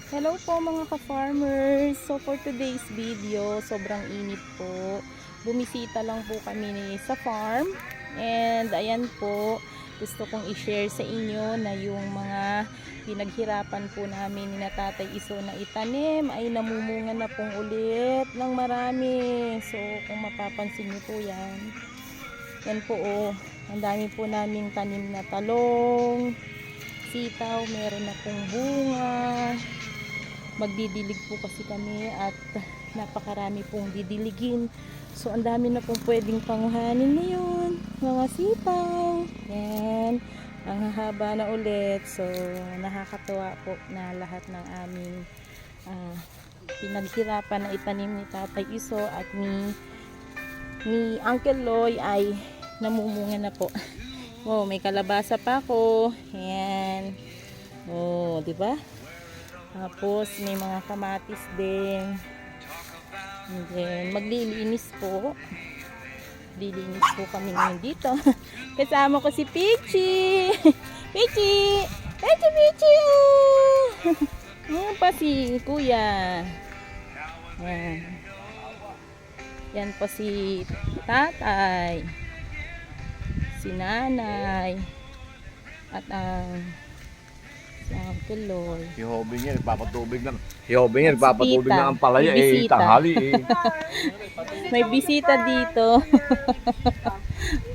Hello po mga ka-farmers. So for today's video, sobrang init po. Bumisita lang po kami sa farm. And ayan po, gusto kong i-share sa inyo na yung mga pinaghirapan po namin ni Tatay Iso na itanim ay namumunga na pong ulit ng marami. So kung mapapansin niyo po yan. Yan po oh, ang dami po naming tanim na talong, sitaw, meron na pong bunga. Magdidilig po kasi kami at napakarami pong didiligin. So ang dami na pong pwedeng panguhanin ngayon, mga sitaw. Yan, ang hahaba na ulit. So nakakatuwa po na lahat ng aming pinaghirapan na itanim ni Tatay Iso at ni Uncle Loy ay namumunga na po. Wow, may kalabasa pa ako. Yan. Oh, di ba? Tapos may mga kamatis din. And then maglilinis po. Lilinis po kami ngayon dito. Kasama ko si Pichi. Pichi! Pichi, Pichi! Yan pa si Kuya. Yan. Yan po si Tatay. Si Nanay. At si Uncle Loy. Ihobing niya, nagpapatubig lang. Ihobing niya, nagpapatubig Bisita. lang ang palaya. May Eh, bisita. tanghali eh. May bisita dito.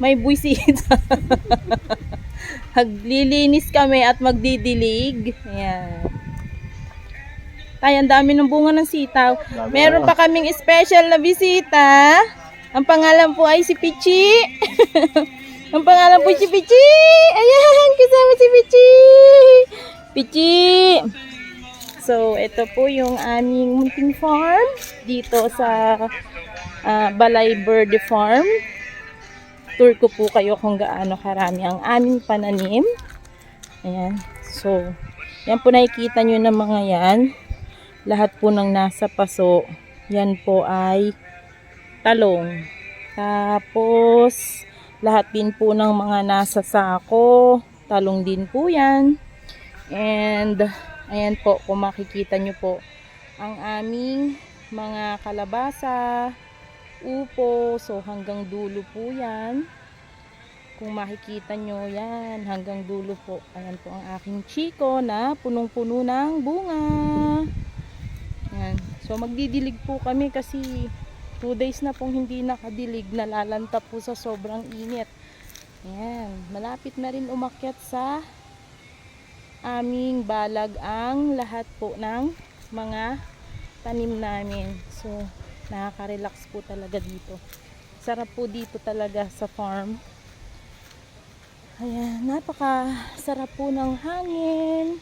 May bisita. Maglilinis kami at magdidilig. Ayan. Tay, ang dami ng bunga ng sitaw. Meron pa kaming special na bisita. Ang pangalan po ay si Pichi. Ang pangalan po si Pichi. Ayan, kasama si Pichi. Pichi. So, ito po yung aming munting farm dito sa Balay Bird Farm. Tour ko po kayo kung gaano karami ang aming pananim. Ayan. So, yan po nakikita nyo na mga yan. Lahat po ng nasa paso, yan po ay talong. Tapos, lahat din po ng mga nasa sako, talong din po yan. And, ayan po, kung makikita nyo po, ang aming mga kalabasa, upo, so hanggang dulo po yan. Kung makikita nyo yan, hanggang dulo po. Ayan po ang aking chiko na punong-puno ng bunga. Ayan. So magdidilig po kami kasi 2 days na pong hindi nakadilig, nalalanta po sa sobrang init. Ayan. Malapit na rin umakyat sa aming balag ang lahat po ng mga tanim namin. So nakaka-relax po talaga dito. Sarap po dito talaga sa farm. Ayan, napaka-sarap po ng hangin.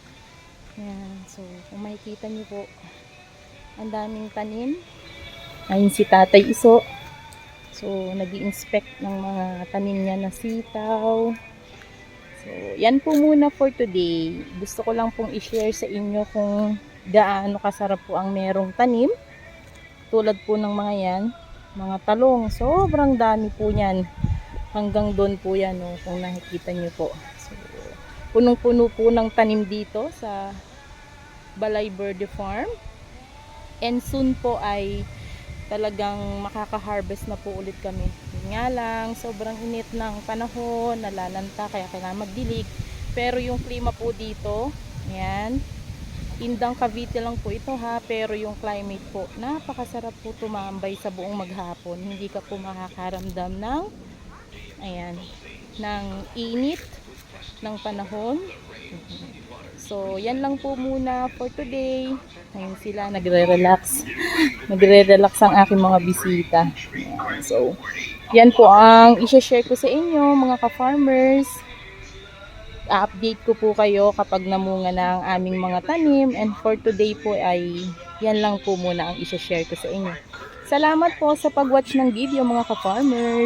Ayan, so kung makikita niyo po, ang daming tanim. Ayun si Tatay Iso. So nag-i-inspect ng mga tanim niya na sitaw. So yan po muna for today. Gusto ko lang pong i-share sa inyo kung gaano kasarap po ang merong tanim. Tulad po ng mga yan, mga talong, sobrang dami po yan. Hanggang doon po yan, no, kung nakikita nyo po. So, punong-puno po ng tanim dito sa Balay Bird Farm. And soon po ay talagang makaka-harvest na po ulit kami. Yun nga lang, sobrang init ng panahon, nalalanta, kaya kailangan magdilig. Pero yung klima po dito, yan, Indang Cavite lang po ito ha, pero yung climate po, napakasarap po tumambay sa buong maghapon. Hindi ka po makakaramdam ng, ayan, ng init ng panahon. So, yan lang po muna for today. Ngayon sila, nagre-relax. Nagre-relax ang aking mga bisita. Ayan. So, yan po ang i-share ko sa inyo, mga ka-farmers. I-update ko po kayo kapag namunga na ang aming mga tanim. And for today po ay yan lang po muna ang i-share ko sa inyo. Salamat po sa pag-watch ng video mga ka-farmers.